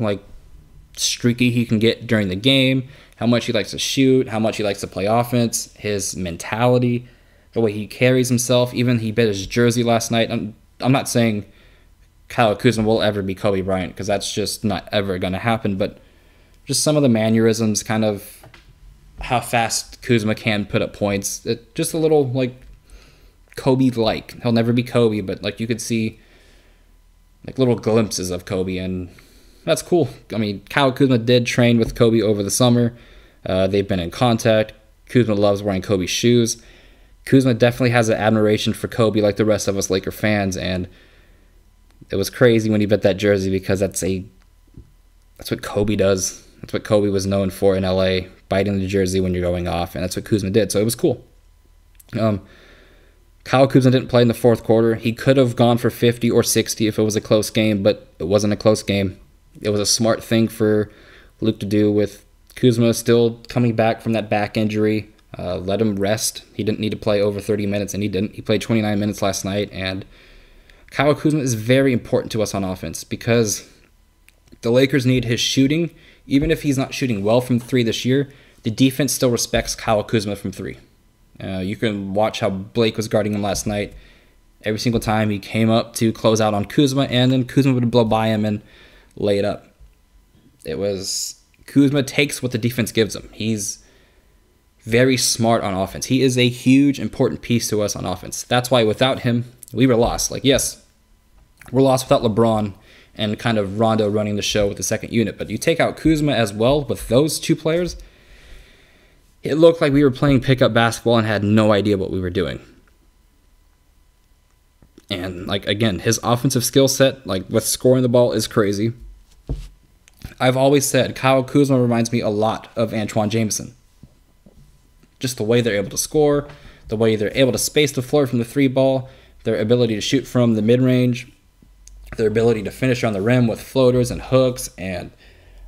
streaky he can get during the game, how much he likes to shoot, how much he likes to play offense, his mentality, the way he carries himself. Even he bit his jersey last night. I'm not saying Kyle Kuzma will ever be Kobe Bryant, because that's just not ever going to happen, but just some of the mannerisms, kind of how fast Kuzma can put up points. Just a little Kobe-like. He'll never be Kobe, but you could see little glimpses of Kobe, and that's cool. I mean, Kyle Kuzma did train with Kobe over the summer. They've been in contact. Kuzma loves wearing Kobe shoes. Kuzma definitely has an admiration for Kobe like the rest of us Laker fans, and it was crazy when he bet that jersey, because that's a That's what Kobe does. That's what Kobe was known for in LA, biting the jersey when you're going off, and that's what Kuzma did. So it was cool. Kyle Kuzma didn't play in the fourth quarter. He could have gone for 50 or 60 if it was a close game, but it wasn't a close game. It was a smart thing for Luke to do with Kuzma still coming back from that back injury. Let him rest. He didn't need to play over 30 minutes, and he didn't. He played 29 minutes last night, and Kyle Kuzma is very important to us on offense because the Lakers need his shooting. Even if he's not shooting well from 3 this year, the defense still respects Kyle Kuzma from 3. You can watch how Blake was guarding him last night. Every single time he came up to close out on Kuzma, and then Kuzma would blow by him and lay it up. It was Kuzma takes what the defense gives him. He's very smart on offense. He is a huge, important piece to us on offense. That's why without him, we were lost. Like, yes, we're lost without LeBron and kind of Rondo running the show with the second unit. But you take out Kuzma as well with those two players, it looked like we were playing pickup basketball and had no idea what we were doing. And, like, again, his offensive skill set, like, with scoring the ball is crazy. I've always said Kyle Kuzma reminds me a lot of Antoine Jameson. Just the way they're able to score, the way they're able to space the floor from the 3 ball, their ability to shoot from the mid-range, their ability to finish on the rim with floaters and hooks, and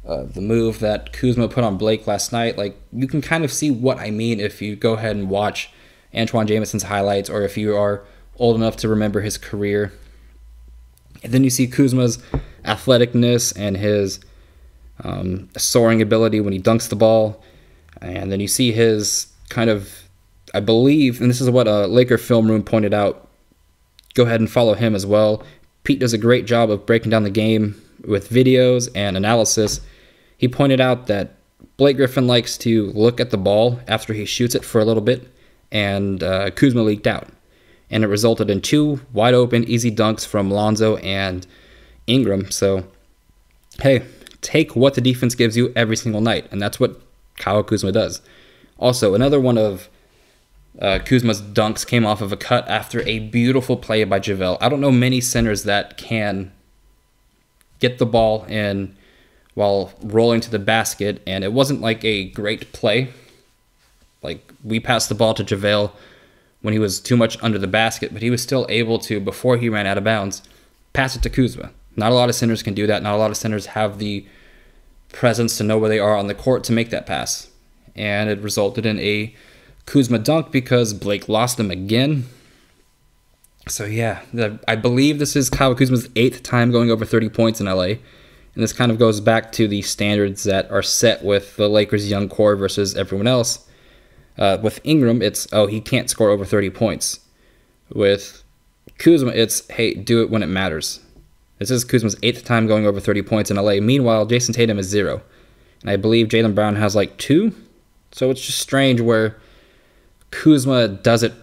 the move that Kuzma put on Blake last night. Like, you can kind of see what I mean if you go ahead and watch Antoine Jameson's highlights, or if you are old enough to remember his career. And then you see Kuzma's athleticness and his soaring ability when he dunks the ball. And then you see his kind of, I believe, and this is what a Laker film room pointed out, go ahead and follow him as well. Pete does a great job of breaking down the game with videos and analysis. He pointed out that Blake Griffin likes to look at the ball after he shoots it for a little bit, and Kuzma leaked out. And it resulted in 2 wide open, easy dunks from Lonzo and Ingram. So, hey, take what the defense gives you every single night, and that's what Kyle Kuzma does. Also, another one of Kuzma's dunks came off of a cut after a beautiful play by JaVale. I don't know many centers that can get the ball in while rolling to the basket, and it wasn't like a great play. Like, we passed the ball to JaVale when he was too much under the basket, but he was still able to, before he ran out of bounds, pass it to Kuzma. Not a lot of centers can do that. Not a lot of centers have the presence to know where they are on the court to make that pass. And it resulted in a Kuzma dunk because Blake lost him again. So yeah, I believe this is Kyle Kuzma's 8th time going over 30 points in LA. And this kind of goes back to the standards that are set with the Lakers' young core versus everyone else. With Ingram, it's, oh, he can't score over 30 points. With Kuzma, it's, hey, do it when it matters. This is Kuzma's 8th time going over 30 points in LA. Meanwhile, Jason Tatum is 0. And I believe Jaylen Brown has like 2. So it's just strange where Kuzma does it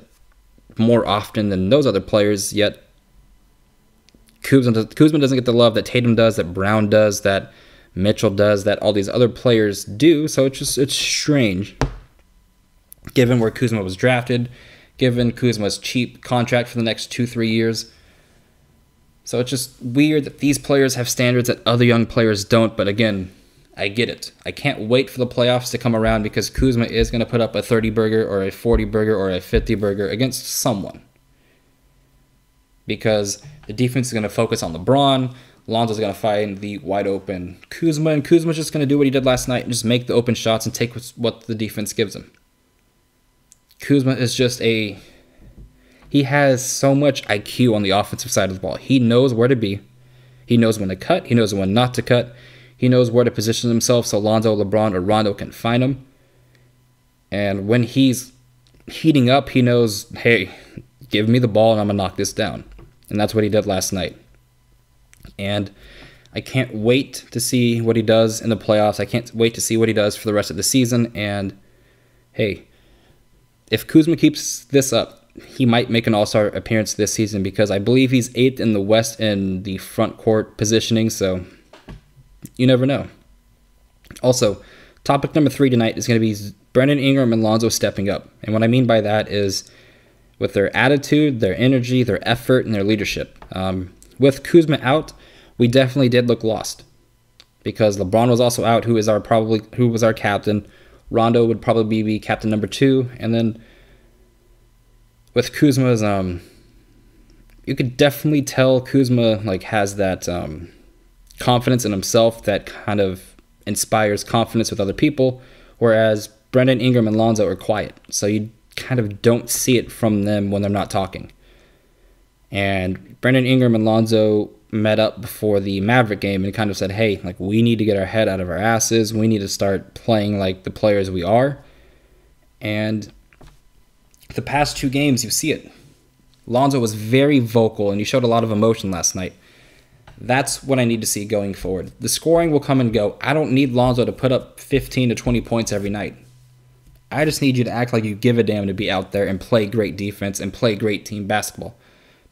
more often than those other players, yet Kuzma doesn't get the love that Tatum does, that Brown does, that Mitchell does, that all these other players do. So it's strange, given where Kuzma was drafted, given Kuzma's cheap contract for the next 2-3 years. So it's just weird that these players have standards that other young players don't. But again, I get it. I can't wait for the playoffs to come around because Kuzma is going to put up a 30-burger or a 40-burger or a 50-burger against someone. Because the defense is going to focus on LeBron. Lonzo's going to find the wide-open Kuzma. And Kuzma's just going to do what he did last night and just make the open shots and take what the defense gives him. Kuzma is just he has so much IQ on the offensive side of the ball. He knows where to be. He knows when to cut. He knows when not to cut. He knows where to position himself so Lonzo, LeBron, or Rondo can find him. And when he's heating up, he knows, hey, give me the ball and I'm going to knock this down. And that's what he did last night. And I can't wait to see what he does in the playoffs. I can't wait to see what he does for the rest of the season. And, hey, if Kuzma keeps this up, he might make an all-star appearance this season because I believe he's 8th in the West in the front court positioning, so you never know. Also, topic number 3 tonight is going to be Brandon Ingram and Lonzo stepping up. And what I mean by that is with their attitude, their energy, their effort, and their leadership. With Kuzma out, we definitely did look lost. because LeBron was also out, who was our captain. Rondo would probably be captain number 2, and then with Kuzma's, you could definitely tell Kuzma like has that confidence in himself that kind of inspires confidence with other people, whereas Brandon Ingram and Lonzo are quiet, so you kind of don't see it from them when they're not talking. And Brandon Ingram and Lonzo met up before the Maverick game and kind of said, hey, like, we need to get our head out of our asses. We need to start playing like the players we are. And the past 2 games, you see it. Lonzo was very vocal, and he showed a lot of emotion last night. That's what I need to see going forward. The scoring will come and go. I don't need Lonzo to put up 15 to 20 points every night. I just need you to act like you give a damn to be out there and play great defense and play great team basketball.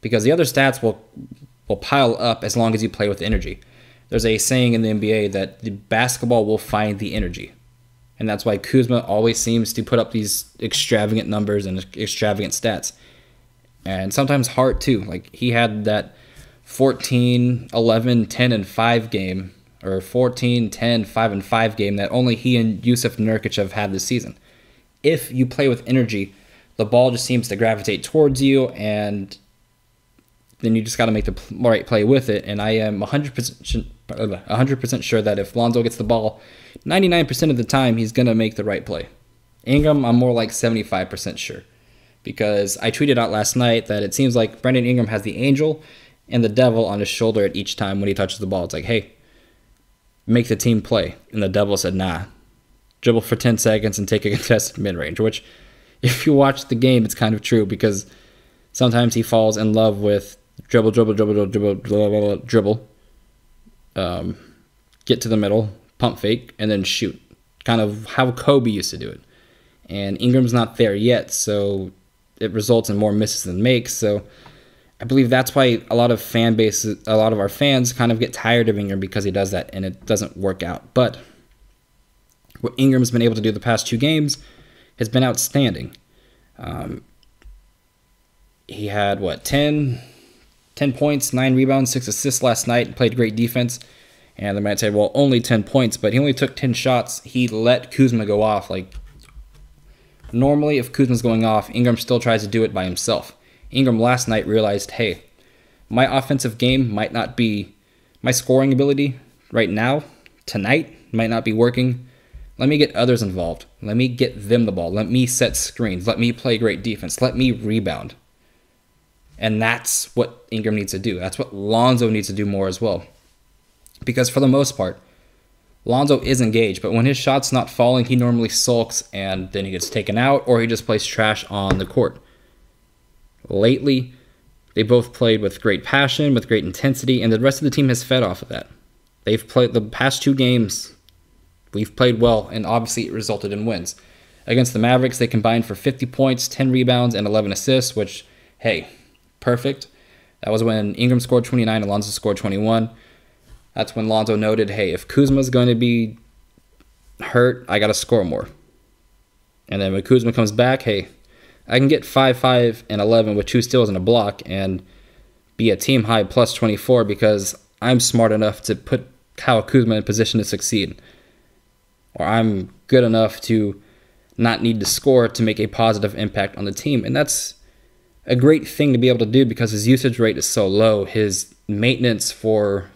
Because the other stats will pile up as long as you play with energy. There's a saying in the NBA that the basketball will find the energy. And that's why Kuzma always seems to put up these extravagant numbers and extravagant stats. And sometimes Hart too. Like, he had that 14, 11, 10, and 5 game, or 14, 10, 5, and 5 game that only he and Yusuf Nurkic have had this season. If you play with energy, the ball just seems to gravitate towards you, and then you just got to make the right play with it. And I am 100% sure that if Lonzo gets the ball, 99% of the time he's going to make the right play. Ingram, I'm more like 75% sure. Because I tweeted out last night that it seems like Brandon Ingram has the angel and the devil on his shoulder at each time when he touches the ball. It's like, hey, make the team play. And the devil said, nah, dribble for 10 seconds and take a contested mid-range, which if you watch the game, it's kind of true because sometimes he falls in love with dribble, get to the middle, pump fake, and then shoot. Kind of how Kobe used to do it. And Ingram's not there yet, so it results in more misses than makes. So I believe that's why a lot of our fans kind of get tired of Ingram because he does that, and it doesn't work out. But what Ingram's been able to do the past 2 games has been outstanding. He had, 10 points, 9 rebounds, 6 assists last night, and played great defense. And they might say, well, only 10 points, but he only took 10 shots. He let Kuzma go off. Like, normally, if Kuzma's going off, Ingram still tries to do it by himself. Ingram last night realized, hey, my offensive game might not be, my scoring ability right now, tonight, might not be working. Let me get others involved. Let me get them the ball. Let me set screens. Let me play great defense. Let me rebound. And that's what Ingram needs to do. That's what Lonzo needs to do more as well. Because for the most part, Lonzo is engaged, but when his shot's not falling, he normally sulks and then he gets taken out or he just plays trash on the court. Lately, they both played with great passion, with great intensity, and the rest of the team has fed off of that. They've played the past 2 games. We've played well, and obviously it resulted in wins. Against the Mavericks, they combined for 50 points, 10 rebounds, and 11 assists, which, hey, perfect. That was when Ingram scored 29 and Lonzo scored 21. That's when Lonzo noted, hey, if Kuzma's going to be hurt, I got to score more. And then when Kuzma comes back, hey, I can get 5, 5, and 11 with 2 steals and a block and be a team high plus 24 because I'm smart enough to put Kyle Kuzma in position to succeed. Or I'm good enough to not need to score to make a positive impact on the team. And that's a great thing to be able to do because his usage rate is so low. His maintenance for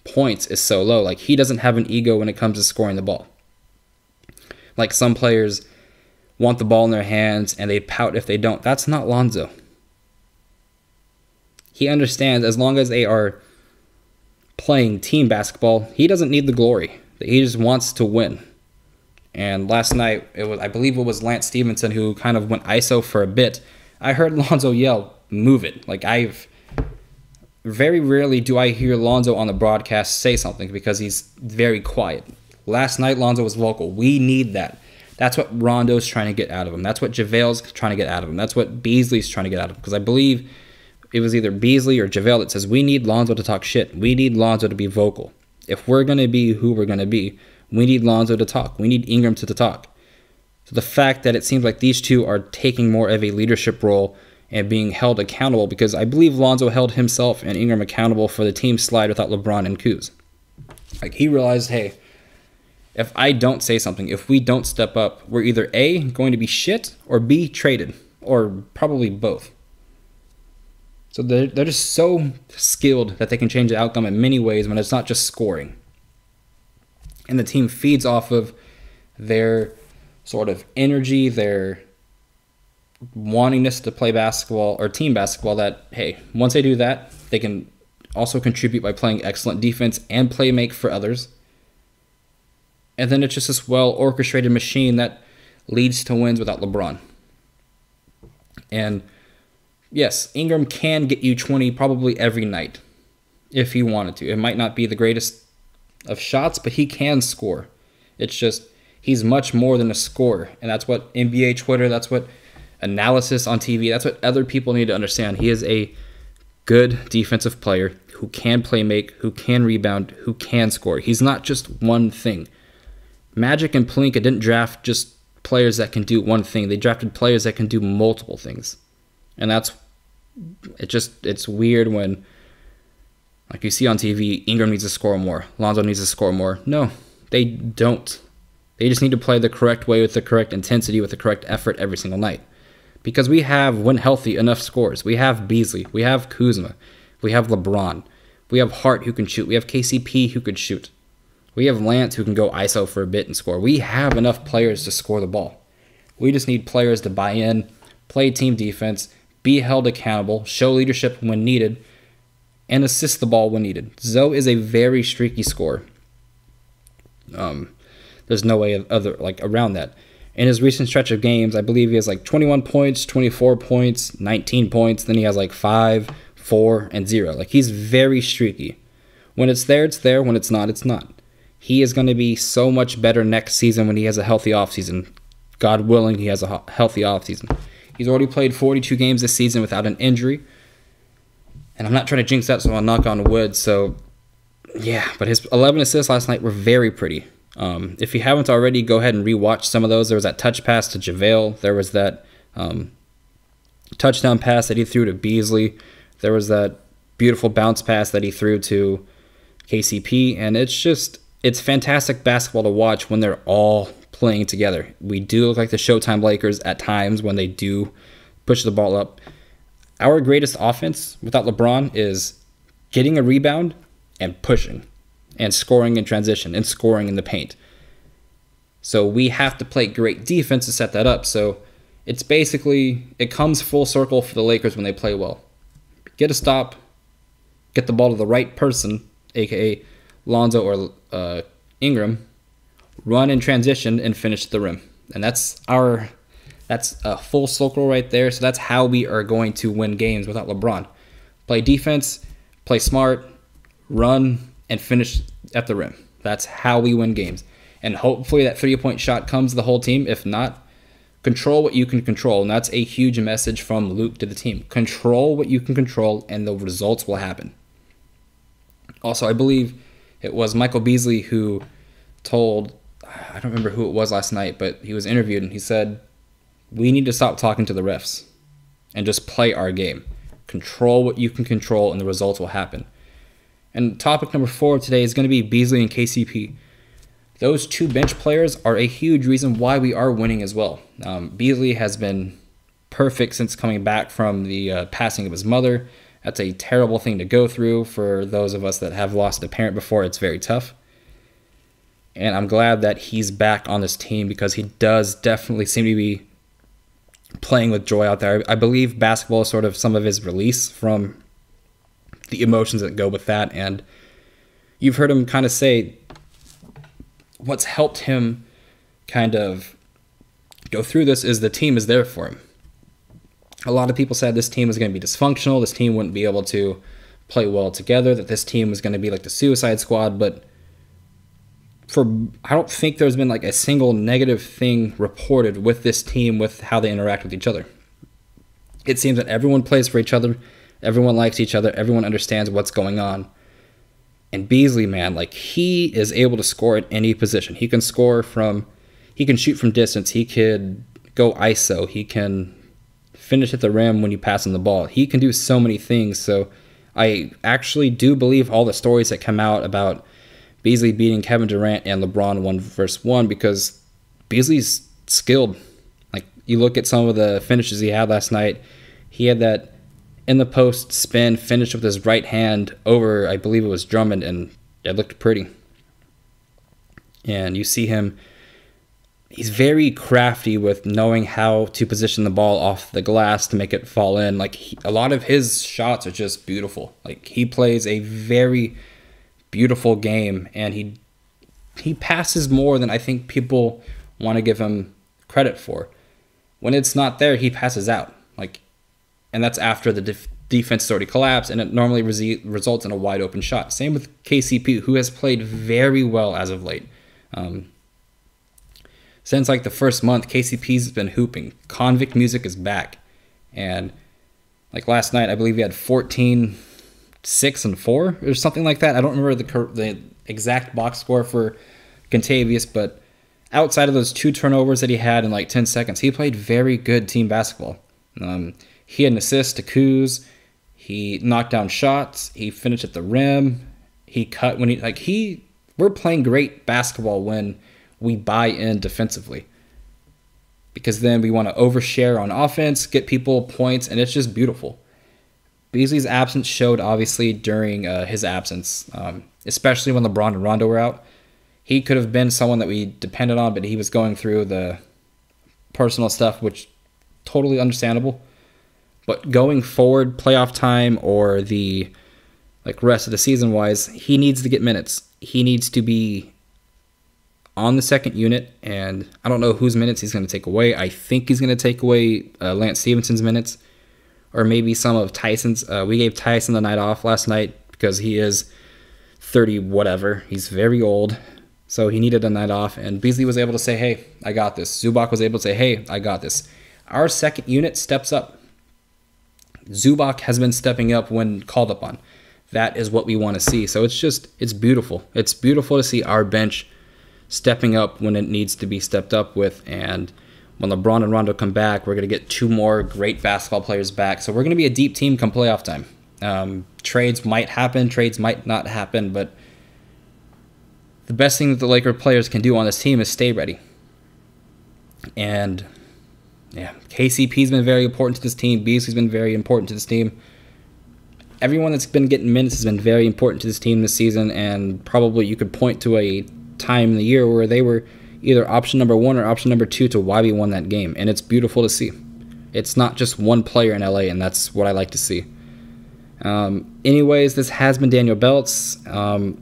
points is so low. Like, he doesn't have an ego when it comes to scoring the ball. Like, some players want the ball in their hands and they pout if they don't. That's not Lonzo. He understands as long as they are playing team basketball, he doesn't need the glory. He just wants to win. And last night, I believe it was Lance Stevenson who kind of went ISO for a bit. I heard Lonzo yell, move it. Like, very rarely do I hear Lonzo on the broadcast say something because he's very quiet. Last night, Lonzo was vocal. We need that. That's what Rondo's trying to get out of him. That's what JaVale's trying to get out of him. That's what Beasley's trying to get out of him. Because I believe it was either Beasley or JaVale that says, we need Lonzo to talk shit. We need Lonzo to be vocal. If we're going to be who we're going to be, we need Lonzo to talk. We need Ingram to talk. So the fact that it seems like these two are taking more of a leadership role and being held accountable, because I believe Lonzo held himself and Ingram accountable for the team slide without LeBron and Kuz. Like, he realized, hey, if I don't say something, if we don't step up, we're either A, going to be shit, or B, traded, or probably both. So they're just so skilled that they can change the outcome in many ways when it's not just scoring. And the team feeds off of their sort of energy, their wantingness to play basketball or team basketball, that, hey, once they do that, they can also contribute by playing excellent defense and play make for others. And then it's just this well-orchestrated machine that leads to wins without LeBron. And yes, Ingram can get you 20 probably every night if he wanted to. It might not be the greatest of shots, but he can score. It's just he's much more than a scorer. And that's what NBA Twitter, that's what analysis on TV, that's what other people need to understand. He is a good defensive player who can play make, who can rebound, who can score. He's not just one thing. Magic and Pelinka didn't draft just players that can do one thing. They drafted players that can do multiple things. And it's weird when, like you see on TV, Ingram needs to score more, Lonzo needs to score more. No, they don't. They just need to play the correct way with the correct intensity, with the correct effort every single night. Because we have, when healthy, enough scores. We have Beasley, we have Kuzma, we have LeBron, we have Hart who can shoot, we have KCP who could shoot. We have Lance who can go ISO for a bit and score. We have enough players to score the ball. We just need players to buy in, play team defense, be held accountable, show leadership when needed, and assist the ball when needed. Zo is a very streaky scorer. There's no way around that. In his recent stretch of games, I believe he has 21 points, 24 points, 19 points. Then he has 5, 4, and 0. He's very streaky. When it's there, it's there. When it's not, it's not. He is going to be so much better next season when he has a healthy offseason. God willing, he has a healthy offseason. He's already played 42 games this season without an injury. And I'm not trying to jinx that, so I'll knock on wood. So, yeah. But his 11 assists last night were very pretty. If you haven't already, go ahead and rewatch some of those. There was that touch pass to JaVale. There was that touchdown pass that he threw to Beasley. There was that beautiful bounce pass that he threw to KCP. And it's fantastic basketball to watch when they're all playing together. We do look like the Showtime Lakers at times when they do push the ball up. Our greatest offense without LeBron is getting a rebound and pushing and scoring in transition and scoring in the paint. So we have to play great defense to set that up. So it's basically, it comes full circle for the Lakers when they play well. Get a stop, get the ball to the right person, aka Lonzo or Ingram, run in transition and finish the rim. And that's a full circle right there. So that's how we are going to win games without LeBron. Play defense, play smart, run, and finish at the rim. That's how we win games. And hopefully that 3-point shot comes to the whole team. If not, control what you can control. And that's a huge message from Luke to the team. Control what you can control, and the results will happen. Also, I believe it was Michael Beasley who told, I don't remember who it was last night, but he was interviewed and he said, we need to stop talking to the refs and just play our game. Control what you can control, and the results will happen. And topic number 4 today is going to be Beasley and KCP. Those two bench players are a huge reason why we are winning as well. Beasley has been perfect since coming back from the passing of his mother. That's a terrible thing to go through for those of us that have lost a parent before. It's very tough. And I'm glad that he's back on this team because he does definitely seem to be playing with joy out there. I believe basketball is sort of some of his release from the emotions that go with that. And you've heard him kind of say what's helped him kind of go through this is the team is there for him. A lot of people said this team was going to be dysfunctional, this team wouldn't be able to play well together, that this team was going to be like the Suicide Squad, but I don't think there's been a single negative thing reported with this team with how they interact with each other. It seems that everyone plays for each other, everyone likes each other, everyone understands what's going on. And Beasley, man, he is able to score at any position. He can shoot from distance, he could go ISO, he can finish at the rim when you pass him the ball. He can do so many things. So I actually do believe all the stories that come out about Beasley beating Kevin Durant and LeBron 1v1 because Beasley's skilled. Like, you look at some of the finishes he had last night. He had that in the post spin finish with his right hand over, I believe it was Drummond, and it looked pretty. And you see him, he's very crafty with knowing how to position the ball off the glass to make it fall in. Like, a lot of his shots are just beautiful. Like, he plays a very beautiful game, and he passes more than I think people want to give him credit for. When it's not there, he passes out. Like, and that's after the defense has already collapsed, and it normally results in a wide open shot. Same with KCP, who has played very well as of late. Since like the first month, KCP's been hooping. Convict music is back. And like last night, I believe he had 14, 6, and 4 or something like that. I don't remember the exact box score for Contavious, but outside of those 2 turnovers that he had in like 10 seconds, he played very good team basketball. He had an assist to Kuz. He knocked down shots. He finished at the rim. He cut when we're playing great basketball when we buy in defensively, because then we want to overshare on offense, get people points, and it's just beautiful. Beasley's absence showed obviously during his absence, especially when LeBron and Rondo were out. He could have been someone that we depended on, but he was going through the personal stuff, which totally understandable. But going forward, playoff time or the rest of the season wise, he needs to get minutes. He needs to be on the second unit, and I don't know whose minutes he's going to take away. I think he's going to take away Lance Stevenson's minutes, or maybe some of Tyson's. We gave Tyson the night off last night because he is 30 whatever. He's very old, so he needed a night off, and Beasley was able to say, hey, I got this. Zubac was able to say, hey, I got this. Our second unit steps up. Zubac has been stepping up when called upon. That is what we want to see. So it's beautiful. It's beautiful to see our bench stepping up when it needs to be stepped up with. And when LeBron and Rondo come back, we're going to get 2 more great basketball players back. So we're going to be a deep team come playoff time. Trades might happen. Trades might not happen. But the best thing that the Laker players can do on this team is stay ready. And yeah, KCP's been very important to this team. Beasley's been very important to this team. Everyone that's been getting minutes has been very important to this team this season, and probably you could point to a time in the year where they were either option number 1 or option number 2 to why we won that game, and it's beautiful to see. It's not just one player in LA, and that's what I like to see. Anyways, this has been Daniel Beltz.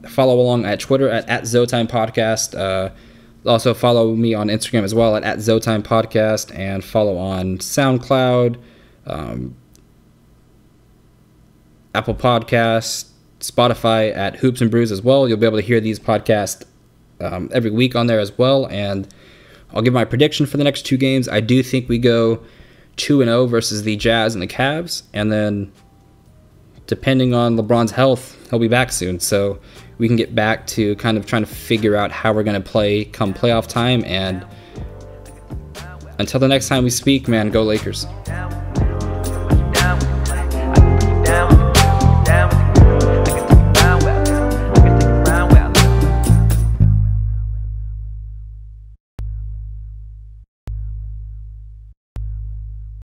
Follow along at Twitter at ZoTime Podcast. Also follow me on Instagram as well at ZoTime Podcast, and follow on SoundCloud, Apple Podcasts, Spotify at HoopsNBrews as well. You'll be able to hear these podcasts every week on there as well. And I'll give my prediction for the next 2 games. I do think we go 2-0 versus the Jazz and the Cavs. And then depending on LeBron's health, he'll be back soon. So we can get back to kind of trying to figure out how we're going to play come playoff time. And until the next time we speak, man, go Lakers.